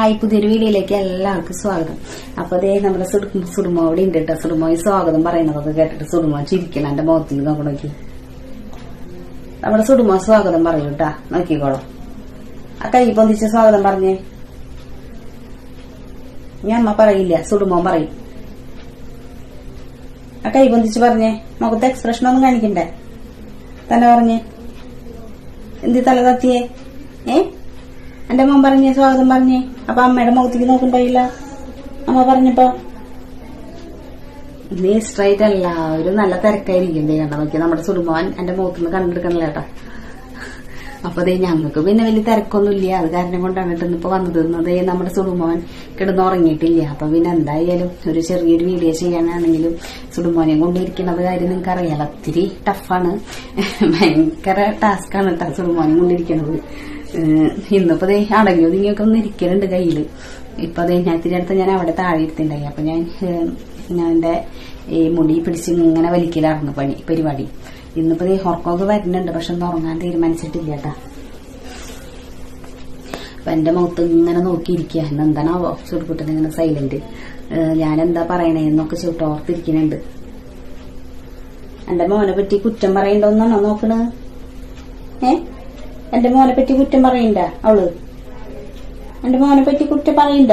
Hi, പുതിയൊരു വീഡിയോയിലേക്ക് എല്ലാവർക്കും സ്വാഗതം. അപ്പൊ അതേ നമ്മുടെ സുടുമോ അവിടെ ഉണ്ട് കേട്ടോ. സുടുമോയി സ്വാഗതം പറയുന്നതൊക്കെ കേട്ടിട്ട് സുടുമോ ചിരിക്കണം. എന്റെ മുഖത്തിൽ നോക്കി നമ്മുടെ സുടുമോ സ്വാഗതം പറയൂ കേട്ടാ. നോക്കിക്കോളാം. ആ കൈ പൊന്തിച്ച് സ്വാഗതം പറഞ്ഞേ. ഞാൻ അമ്മ പറയില്ല, സുടുമോ പറയും. ആ കൈ പൊന്തിച്ച് പറഞ്ഞേ. മുഖത്തെ എക്സ്പ്രഷൻ ഒന്നും കാണിക്കണ്ടേ, തന്നെ പറഞ്ഞേ. എന്തി തല തത്തിയേ? എന്റെ മോൻ പറഞ്ഞേ സ്വാഗതം പറഞ്ഞേ. അപ്പൊ അമ്മയുടെ മുഖത്തേക്ക് നോക്കണ്ടായില്ല അമ്മ പറഞ്ഞപ്പോ. നീ സ്ട്രൈറ്റ് അല്ല, ഒരു നല്ല തിരക്കായിരിക്കും. കണ്ട നോക്കിയാ നമ്മുടെ സുടുമോൻ എന്റെ മുഖത്തുനിന്ന് കണ്ടെടുക്കണല്ലോ കേട്ടോ. അപ്പൊ അതേ ഞങ്ങൾക്ക് പിന്നെ വലിയ തിരക്കൊന്നുമില്ല. അത് കാരണം കൊണ്ടാണ് ഇന്നിപ്പോ വന്നത്. നമ്മുടെ സുടുമോൻ കിടന്നുറങ്ങിയിട്ടില്ല. അപ്പൊ പിന്നെ എന്തായാലും ഒരു ചെറിയൊരു വീഡിയോ ചെയ്യാനാണെങ്കിലും സുടുമോനെ കൊണ്ടിരിക്കുന്നത് കാര്യം നിങ്ങൾക്ക് അറിയാലോ, ഒത്തിരി ടഫാണ്, ഭയങ്കര ടാസ്ക്കാണ് കേട്ടോ സുടുമോനെ കൊണ്ടിരിക്കുന്നത്. ഇന്നിപ്പോ ദേ അടങ്ങിയോ നിങ്ങൾക്കൊക്കെ ഒന്ന് ഇരിക്കലുണ്ട് കയ്യില്. ഇപ്പൊ അതേ ഞാൻ ഇത്തിരി അടുത്ത് ഞാൻ അവിടെ താഴെ ഇരുത്തിണ്ടായി. അപ്പൊ ഞാൻ എന്റെ ഈ മുടി പിടിച്ച് ഇങ്ങനെ വലിക്കലായിരുന്നു പരിപാടി. ഇന്നിപ്പോ ദേ ഉറക്കമൊക്കെ വരുന്നുണ്ട്, പക്ഷെ ഒന്ന് ഉറങ്ങാൻ തീരുമാനിച്ചിട്ടില്ല കേട്ടാ. അപ്പൊ എന്റെ മുഖത്ത് ഇങ്ങനെ നോക്കിയിരിക്കുക. എന്താണാവോ ചുരുക്കുട്ടൻ ഇങ്ങനെ സൈലന്റ്. ഞാൻ എന്താ പറയണേന്നൊക്കെ ചുട്ടോർത്തിരിക്കുന്നുണ്ട്. എന്റെ മോനെ പറ്റി കുറ്റം പറയണ്ടോന്നാണോ നോക്കണ്? എന്റെ മോനെ പറ്റി കുറ്റം പറയണ്ട അവള്? എന്റെ മോനെ പറ്റി കുറ്റം പറയണ്ട?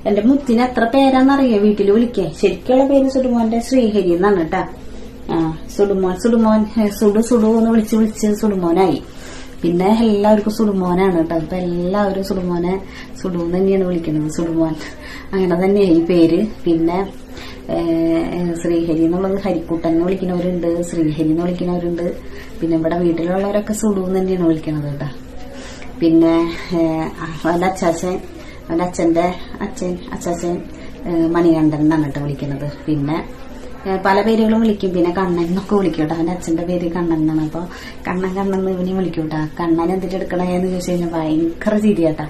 എന്റെ മുത്തിന് എത്ര പേരാന്നറിയോ വീട്ടില് വിളിക്കേ? ശരിക്കുള്ള പേര് സുടുമോന്റെ ശ്രീഹരി എന്നാണ് കേട്ടാ. സുടുമോൻ സുഡു എന്ന് വിളിച്ച് സുടുമോനായി. പിന്നെ എല്ലാവർക്കും സുടുമോനാണ് കേട്ടോ. ഇപ്പൊ എല്ലാവരും സുടുമോനെ സുഡു തന്നെയാണ് വിളിക്കുന്നത്. സുടുമോൻ അങ്ങനെ തന്നെയായി പേര്. പിന്നെ ശ്രീഹരി എന്നുള്ളത് ഹരിക്കുട്ടൻ എന്ന് വിളിക്കുന്നവരുണ്ട്, ശ്രീഹരി എന്ന് വിളിക്കുന്നവരുണ്ട്. പിന്നെ ഇവിടെ വീട്ടിലുള്ളവരൊക്കെ സുഡു തന്നെയാണ് വിളിക്കണത് കേട്ടാ. പിന്നെ അവന്റെ അച്ഛന്റെ അച്ചാച്ചൻ മണികണ്ഠൻ എന്നാണ് കേട്ടോ വിളിക്കുന്നത്. പിന്നെ പല പേരുകളും വിളിക്കും. പിന്നെ കണ്ണൻ എന്നൊക്കെ വിളിക്കും കേട്ടോ. അവന്റെ അച്ഛന്റെ പേര് കണ്ണൻ എന്നാണ്. അപ്പൊ കണ്ണൻ ഇവനെയും വിളിക്കും കേട്ടാ. കണ്ണൻ എന്തിട്ട് എടുക്കണേന്ന് ചോദിച്ചു കഴിഞ്ഞാൽ ഭയങ്കര ചിരി കേട്ടാ.